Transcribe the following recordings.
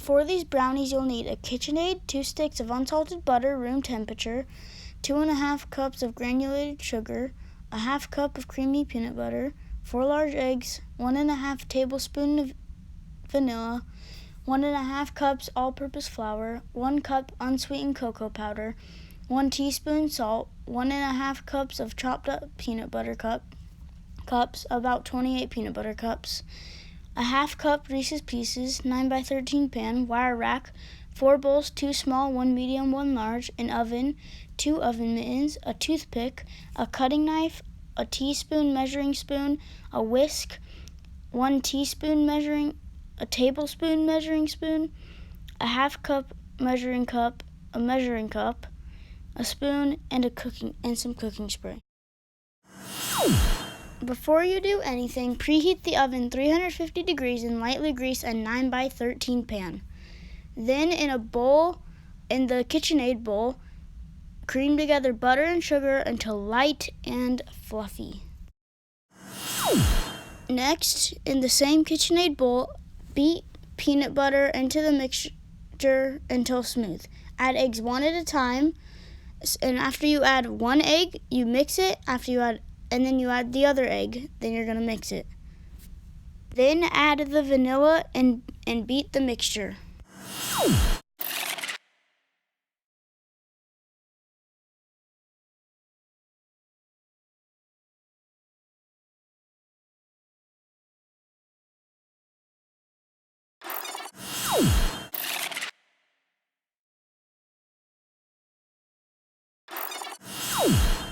For these brownies, you'll need a KitchenAid, 2 sticks of unsalted butter, room temperature, 2.5 cups of granulated sugar, a half cup of creamy peanut butter, 4 large eggs, 1.5 tablespoons of vanilla, 1.5 cups all-purpose flour, 1 cup unsweetened cocoa powder, 1 teaspoon salt, 1.5 cups of chopped up peanut butter cups, about 28 peanut butter cups, a half cup Reese's Pieces, 9x13 pan, wire rack, 4 bowls, 2 small, 1 medium, 1 large, an oven, 2 oven mittens, a toothpick, a cutting knife, a teaspoon measuring spoon, a whisk, 1 tablespoon measuring spoon, a half cup measuring cup, a spoon, and some cooking spray. Before you do anything, preheat the oven 350 degrees and lightly grease a 9x13 pan. Then in the KitchenAid bowl, cream together butter and sugar until light and fluffy. Next, in the same KitchenAid bowl, beat peanut butter into the mixture until smooth. Add eggs one at a time, and after you add 1 egg, you mix it. And then you add the other egg, then you're gonna mix it. Then add the vanilla and beat the mixture.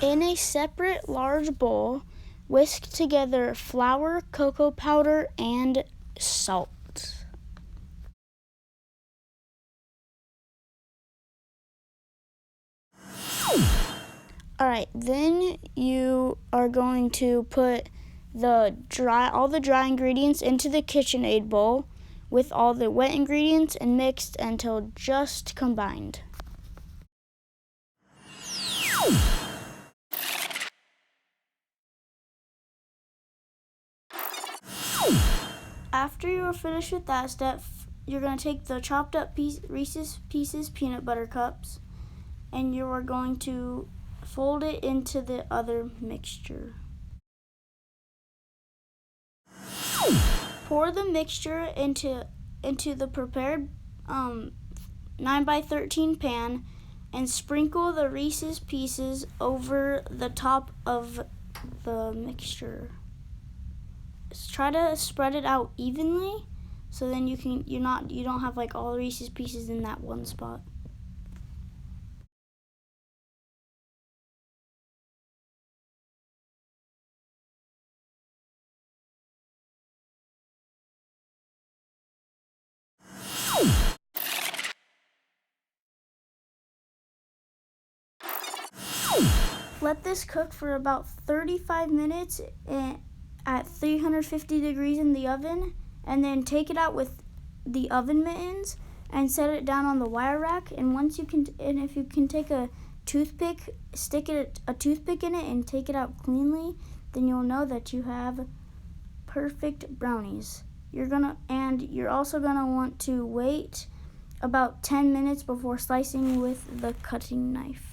In a separate large bowl, whisk together flour, cocoa powder, and salt. Alright, then you are going to put all the dry ingredients into the KitchenAid bowl with all the wet ingredients and mixed until just combined. After you are finished with that step, you're going to take the chopped up Reese's Pieces peanut butter cups and you are going to fold it into the other mixture. Pour the mixture into the prepared 9x13 pan and sprinkle the Reese's Pieces over the top of the mixture. Try to spread it out evenly, so then you don't have like all Reese's Pieces in that one spot. Let this cook for about 35 minutes at 350 degrees in the oven, and then take it out with the oven mittens and set it down on the wire rack. And if you can take a toothpick, stick a toothpick in it and take it out cleanly, then you'll know that you have perfect brownies. You're also gonna want to wait about 10 minutes before slicing with the cutting knife.